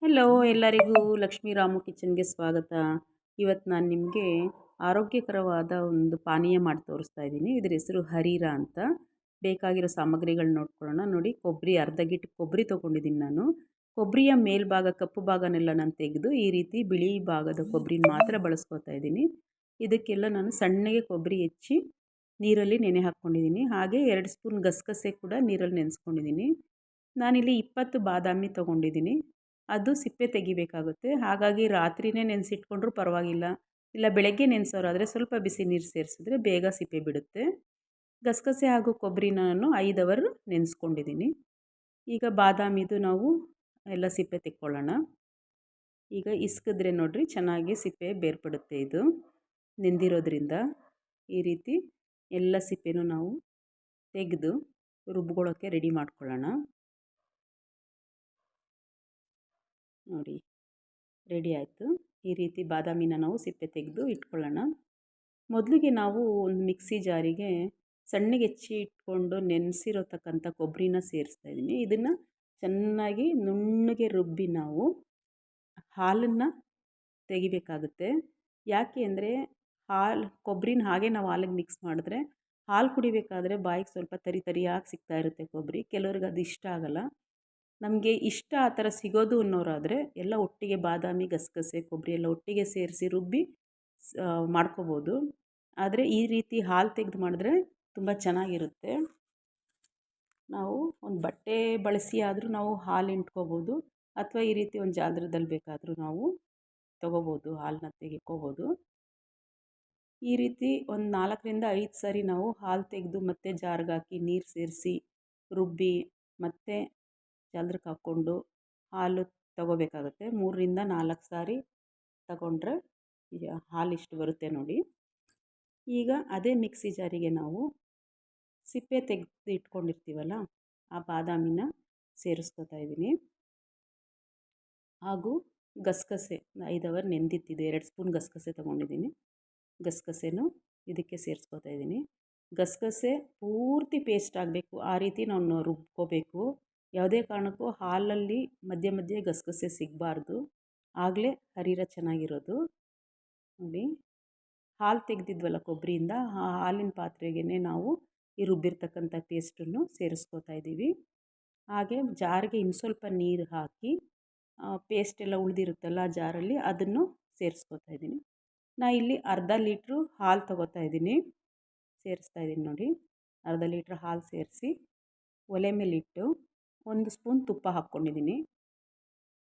Hello ಎಲ್ಲರಿಗೂ ಲಕ್ಷ್ಮೀ ರಾಮು ಕಿಚನ್ಗೆ ಸ್ವಾಗತ. ಇವತ್ತು ನಾನು ನಿಮಗೆ ಆರೋಗ್ಯಕರವಾದ ಒಂದು ಪಾನೀಯ ಮಾಡಿ ತೋರಿಸ್ತಾ ಇದ್ದೀನಿ. ಇದ್ರ ಹೆಸರು ಹರೀರ ಅಂತ. ಬೇಕಾಗಿರೋ ಸಾಮಗ್ರಿಗಳು ನೋಡ್ಕೊಳ್ಳೋಣ. ನೋಡಿ, ಕೊಬ್ಬರಿ ಅರ್ಧ ಗಿಟ್ಟು ಕೊಬ್ಬರಿ ತೊಗೊಂಡಿದ್ದೀನಿ ನಾನು. ಕೊಬ್ಬರಿಯ ಮೇಲ್ಭಾಗ ಕಪ್ಪು ಭಾಗನೆಲ್ಲ ನಾನು ತೆಗೆದು ಈ ರೀತಿ ಬಿಳಿ ಭಾಗದ ಕೊಬ್ಬರಿನ ಮಾತ್ರ ಬಳಸ್ಕೊತಾ ಇದ್ದೀನಿ. ಇದಕ್ಕೆಲ್ಲ ನಾನು ಸಣ್ಣಗೆ ಕೊಬ್ಬರಿ ಹೆಚ್ಚಿ ನೀರಲ್ಲಿ ನೆನೆ ಹಾಕ್ಕೊಂಡಿದ್ದೀನಿ. ಹಾಗೆ 2 ಸ್ಪೂನ್ ಗಸಗಸೆ ಕೂಡ ನೀರಲ್ಲಿ ನೆನೆಸ್ಕೊಂಡಿದ್ದೀನಿ. ನಾನಿಲ್ಲಿ 20 ಬಾದಾಮಿ ತೊಗೊಂಡಿದ್ದೀನಿ. ಅದು ಸಿಪ್ಪೆ ತೆಗಿಬೇಕಾಗುತ್ತೆ. ಹಾಗಾಗಿ ರಾತ್ರಿಯೇ ನೆನೆಸಿಟ್ಕೊಂಡ್ರೂ ಪರವಾಗಿಲ್ಲ, ಇಲ್ಲ ಬೆಳಗ್ಗೆ ನೆನೆಸೋರಾದರೆ ಸ್ವಲ್ಪ ಬಿಸಿ ನೀರು ಸೇರಿಸಿದ್ರೆ ಬೇಗ ಸಿಪ್ಪೆ ಬಿಡುತ್ತೆ. ಗಸಗಸೆ ಹಾಗೂ ಕೊಬ್ಬರಿನ ನಾನು 5 ಅವರ್ ನೆನೆಸ್ಕೊಂಡಿದ್ದೀನಿ. ಈಗ ಬಾದಾಮಿದು ನಾವು ಎಲ್ಲ ಸಿಪ್ಪೆ ತೆಕ್ಕೊಳ್ಳೋಣ. ಈಗ ಇಸ್ಕಿದ್ರೆ ನೋಡಿರಿ ಚೆನ್ನಾಗಿ ಸಿಪ್ಪೆ ಬೇರ್ಪಡುತ್ತೆ. ಇದು ನೆಂದಿರೋದ್ರಿಂದ ಈ ರೀತಿ ಎಲ್ಲ ಸಿಪ್ಪೆನೂ ನಾವು ತೆಗೆದು ರುಬ್ಕೊಳ್ಳೋಕ್ಕೆ ರೆಡಿ ಮಾಡ್ಕೊಳ್ಳೋಣ. ನೋಡಿ, ರೆಡಿ ಆಯಿತು. ಈ ರೀತಿ ಬಾದಾಮಿನ ನಾವು ಸಿಪ್ಪೆ ತೆಗೆದು ಇಟ್ಕೊಳ್ಳೋಣ. ಮೊದಲಿಗೆ ನಾವು ಒಂದು ಮಿಕ್ಸಿ ಜಾರಿಗೆ ಸಣ್ಣಗೆ ಹೆಚ್ಚಿ ಇಟ್ಕೊಂಡು ನೆನೆಸಿರತಕ್ಕಂಥ ಕೊಬ್ಬರಿನ ಸೇರಿಸ್ತಾ ಇದ್ದೀನಿ. ಇದನ್ನು ಚೆನ್ನಾಗಿ ನುಣ್ಣಗೆ ರುಬ್ಬಿ ನಾವು ಹಾಲನ್ನು ತೆಗಿಬೇಕಾಗುತ್ತೆ. ಯಾಕೆ ಅಂದರೆ ಕೊಬ್ಬರಿನ ಹಾಗೆ ನಾವು ಹಾಲಿಗೆ ಮಿಕ್ಸ್ ಮಾಡಿದ್ರೆ ಹಾಲು ಕುಡಿಬೇಕಾದ್ರೆ ಬಾಯಿಗೆ ಸ್ವಲ್ಪ ತರಿ ತರಿಯಾಗಿ ಸಿಗ್ತಾ ಇರುತ್ತೆ ಕೊಬ್ಬರಿ. ಕೆಲವ್ರಿಗೆ ಅದು ಇಷ್ಟ ಆಗೋಲ್ಲ. ನಮಗೆ ಇಷ್ಟ ಆ ಥರ ಸಿಗೋದು ಅನ್ನೋರಾದರೆ ಎಲ್ಲ ಒಟ್ಟಿಗೆ ಬಾದಾಮಿ, ಗಸಗಸೆ, ಕೊಬ್ಬರಿ ಎಲ್ಲ ಒಟ್ಟಿಗೆ ಸೇರಿಸಿ ರುಬ್ಬಿ ಮಾಡ್ಕೋಬೋದು. ಆದರೆ ಈ ರೀತಿ ಹಾಲು ತೆಗೆದು ಮಾಡಿದ್ರೆ ತುಂಬ ಚೆನ್ನಾಗಿರುತ್ತೆ. ನಾವು ಒಂದು ಬಟ್ಟೆ ಬಳಸಿ ಆದರೂ ನಾವು ಹಾಲು ಹಿಂಡ್ಕೋಬೋದು, ಅಥವಾ ಈ ರೀತಿ ಒಂದು ಜಾಲದಲ್ಲಿ ಬೇಕಾದರೂ ನಾವು ತೊಗೋಬೋದು, ಹಾಲನ್ನ ತೆಗೆಕೋಬೋದು. ಈ ರೀತಿ ಒಂದು 4ರಿಂದ 5 ಸಾರಿ ನಾವು ಹಾಲು ತೆಗೆದು ಮತ್ತೆ ಜಾರ್ಗೆ ಹಾಕಿ ನೀರು ಸೇರಿಸಿ ರುಬ್ಬಿ ಮತ್ತೆ ಜಾಲಕ್ಕೆ ಹಾಕ್ಕೊಂಡು ಹಾಲು ತಗೋಬೇಕಾಗುತ್ತೆ. 3ರಿಂದ 4 ಸಾರಿ ತಗೊಂಡ್ರೆ ಈಗ ಹಾಲು ಇಷ್ಟು ಬರುತ್ತೆ ನೋಡಿ. ಈಗ ಅದೇ ಮಿಕ್ಸಿ ಜಾರಿಗೆ ನಾವು ಸಿಪ್ಪೆ ತೆಗೆದು ಇಟ್ಕೊಂಡಿರ್ತೀವಲ್ಲ ಆ ಬಾದಾಮಿನ ಸೇರಿಸ್ಕೊತಾ ಇದ್ದೀನಿ. ಹಾಗೂ ಗಸಗಸೆ 5 ಅವರ್ ನೆಂದಿತ್ತಿದೆ, 2 ಸ್ಪೂನ್ ಗಸಗಸೆ ತೊಗೊಂಡಿದ್ದೀನಿ. ಗಸಗಸೆನೂ ಇದಕ್ಕೆ ಸೇರಿಸ್ಕೊತಾ ಇದ್ದೀನಿ. ಗಸಗಸೆ ಪೂರ್ತಿ ಪೇಸ್ಟ್ ಆಗಬೇಕು, ಆ ರೀತಿ ನಾವು ರುಬ್ಕೋಬೇಕು. ಯಾವುದೇ ಕಾರಣಕ್ಕೂ ಹಾಲಲ್ಲಿ ಮಧ್ಯೆ ಮಧ್ಯೆ ಗಸಗಸೆ ಸಿಗಬಾರ್ದು, ಆಗಲೇ ಹರೀರ ಚೆನ್ನಾಗಿರೋದು. ನೋಡಿ, ಹಾಲು ತೆಗೆದಿದ್ವಲ್ಲ ಕೊಬ್ಬರಿಯಿಂದ, ಆ ಹಾಲಿನ ಪಾತ್ರೆಗೇ ನಾವು ಈ ರುಬ್ಬಿರ್ತಕ್ಕಂಥ ಪೇಸ್ಟನ್ನು ಸೇರಿಸ್ಕೋತಾ ಇದ್ದೀವಿ. ಹಾಗೆ ಜಾರಿಗೆ ಇನ್ನು ಸ್ವಲ್ಪ ನೀರು ಹಾಕಿ ಪೇಸ್ಟ್ ಎಲ್ಲ ಉಳಿದಿರುತ್ತಲ್ಲ ಜಾರಲ್ಲಿ ಅದನ್ನು ಸೇರಿಸ್ಕೋತಾ ಇದ್ದೀನಿ. ನಾನು ಇಲ್ಲಿ ಅರ್ಧ ಲೀಟ್ರು ಹಾಲು ತೊಗೋತಾ ಇದ್ದೀನಿ, ಸೇರಿಸ್ತಾ ಇದ್ದೀನಿ ನೋಡಿ. ಅರ್ಧ ಲೀಟ್ರ್ ಹಾಲು ಸೇರಿಸಿ ಒಲೆ ಮೇಲಿಟ್ಟು 1 ಸ್ಪೂನ್ ತುಪ್ಪ ಹಾಕ್ಕೊಂಡಿದ್ದೀನಿ.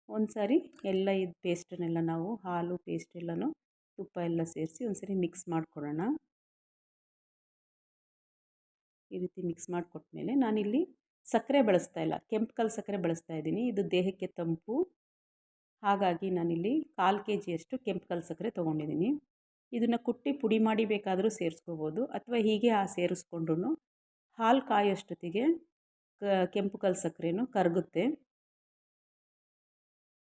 ಒಂದು ಸಾರಿ ಎಲ್ಲ ಇದು ಪೇಸ್ಟನ್ನೆಲ್ಲ ನಾವು ಹಾಲು ಪೇಸ್ಟ್ ಎಲ್ಲನೂ ತುಪ್ಪ ಎಲ್ಲ ಸೇರಿಸಿ ಒಂದು ಸಾರಿ ಮಿಕ್ಸ್ ಮಾಡ್ಕೊಳ್ಳೋಣ. ಈ ರೀತಿ ಮಿಕ್ಸ್ ಮಾಡಿಕೊಟ್ಮೇಲೆ ನಾನಿಲ್ಲಿ ಸಕ್ಕರೆ ಬಳಸ್ತಾ ಇಲ್ಲ, ಕೆಂಪು ಕಲ್ಲು ಸಕ್ಕರೆ ಬಳಸ್ತಾ ಇದ್ದೀನಿ. ಇದು ದೇಹಕ್ಕೆ ತಂಪು, ಹಾಗಾಗಿ ನಾನಿಲ್ಲಿ 1/4 kg ಕೆಂಪು ಕಲ್ಲು ಸಕ್ಕರೆ ತೊಗೊಂಡಿದ್ದೀನಿ. ಇದನ್ನು ಕುಟ್ಟಿ ಪುಡಿ ಮಾಡಿ ಬೇಕಾದರೂ ಸೇರಿಸ್ಕೋಬೋದು, ಅಥವಾ ಹೀಗೆ ಸೇರಿಸ್ಕೊಂಡ್ರೂ ಹಾಲು ಕಾಯೋಷ್ಟೊತ್ತಿಗೆ ಕೆಂಪು ಕಲ್ಲು ಸಕ್ಕರೆನೂ ಕರಗುತ್ತೆ.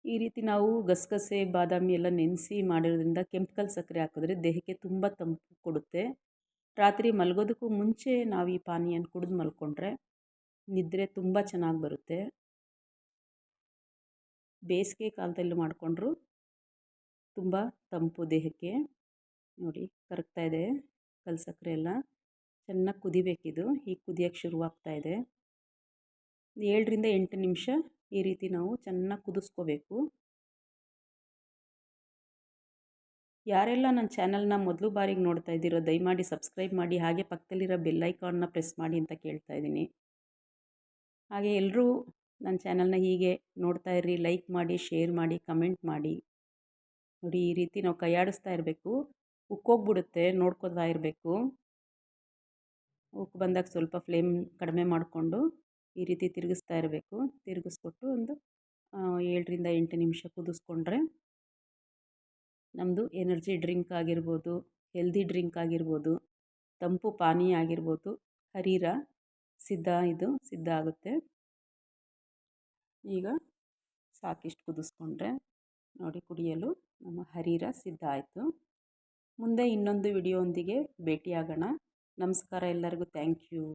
ಈ ರೀತಿ ನಾವು ಗಸಗಸೆ ಬಾದಾಮಿ ಎಲ್ಲ ನೆನೆಸಿ ಮಾಡಿರೋದ್ರಿಂದ ಕೆಂಪು ಕಲ್ಲು ಸಕ್ಕರೆ ಹಾಕಿದ್ರೆ ದೇಹಕ್ಕೆ ತುಂಬ ತಂಪು ಕೊಡುತ್ತೆ. ರಾತ್ರಿ ಮಲಗೋದಕ್ಕೂ ಮುಂಚೆ ನಾವು ಈ ಪಾನೀಯನ ಕುಡಿದು ಮಲ್ಕೊಂಡ್ರೆ ನಿದ್ರೆ ತುಂಬ ಚೆನ್ನಾಗಿ ಬರುತ್ತೆ. ಬೇಸಿಗೆ ಕಾಲದಲ್ಲಿ ಮಾಡಿಕೊಂಡ್ರೂ ತುಂಬ ತಂಪು ದೇಹಕ್ಕೆ. ನೋಡಿ, ಕರಗ್ತಾ ಇದೆ ಕಲ್ಲು ಸಕ್ಕರೆ ಎಲ್ಲ. ಚೆನ್ನಾಗಿ ಕುದಿಬೇಕಿದು. ಈಗ ಕುದಿಯೋಕ್ಕೆ ಶುರುವಾಗ್ತಾ ಇದೆ. 7ರಿಂದ 8 ನಿಮಿಷ ಈ ರೀತಿ ನಾವು ಚೆನ್ನಾಗಿ ಕುದಿಸ್ಕೋಬೇಕು. ಯಾರೆಲ್ಲ ನನ್ನ ಚಾನಲ್ನ ಮೊದಲು ಬಾರಿಗೆ ನೋಡ್ತಾ ಇದ್ದೀರೋ ದಯಮಾಡಿ ಸಬ್ಸ್ಕ್ರೈಬ್ ಮಾಡಿ, ಹಾಗೆ ಪಕ್ಕದಲ್ಲಿರೋ ಬೆಲ್ ಐಕಾನ್ನ ಪ್ರೆಸ್ ಮಾಡಿ ಅಂತ ಕೇಳ್ತಾ ಇದ್ದೀನಿ. ಹಾಗೆ ಎಲ್ಲರೂ ನನ್ನ ಚಾನಲ್ನ ಹೀಗೆ ನೋಡ್ತಾ ಇರ್ರಿ, ಲೈಕ್ ಮಾಡಿ, ಶೇರ್ ಮಾಡಿ, ಕಮೆಂಟ್ ಮಾಡಿ. ನೋಡಿ, ಈ ರೀತಿ ನಾವು ಕೈಯಾಡಿಸ್ತಾ ಇರಬೇಕು, ಉಕ್ಕೋಗ್ಬಿಡುತ್ತೆ, ನೋಡ್ಕೊತಾ ಇರಬೇಕು. ಉಕ್ಕು ಬಂದಾಗ ಸ್ವಲ್ಪ ಫ್ಲೇಮ್ ಕಡಿಮೆ ಮಾಡಿಕೊಂಡು ಈ ರೀತಿ ತಿರುಗಿಸ್ತಾ ಇರಬೇಕು. ತಿರುಗಿಸ್ಕೊಟ್ಟು ಒಂದು 7ರಿಂದ 8 ನಿಮಿಷ ಕುದಿಸ್ಕೊಂಡ್ರೆ ನಮ್ಮದು ಎನರ್ಜಿ ಡ್ರಿಂಕ್ ಆಗಿರ್ಬೋದು, ಹೆಲ್ದಿ ಡ್ರಿಂಕ್ ಆಗಿರ್ಬೋದು, ತಂಪು ಪಾನೀಯ ಆಗಿರ್ಬೋದು, ಹರೀರ ಸಿದ್ಧ ಆಗುತ್ತೆ. ಈಗ ಸಾಕಿಷ್ಟು ಕುದಿಸ್ಕೊಂಡ್ರೆ ನೋಡಿ, ಕುಡಿಯಲು ನಮ್ಮ ಹರೀರ ಸಿದ್ಧ ಆಯಿತು. ಮುಂದೆ ಇನ್ನೊಂದು ವಿಡಿಯೋದೊಂದಿಗೆ ಭೇಟಿಯಾಗೋಣ. ನಮಸ್ಕಾರ ಎಲ್ಲರಿಗೂ. Thank you.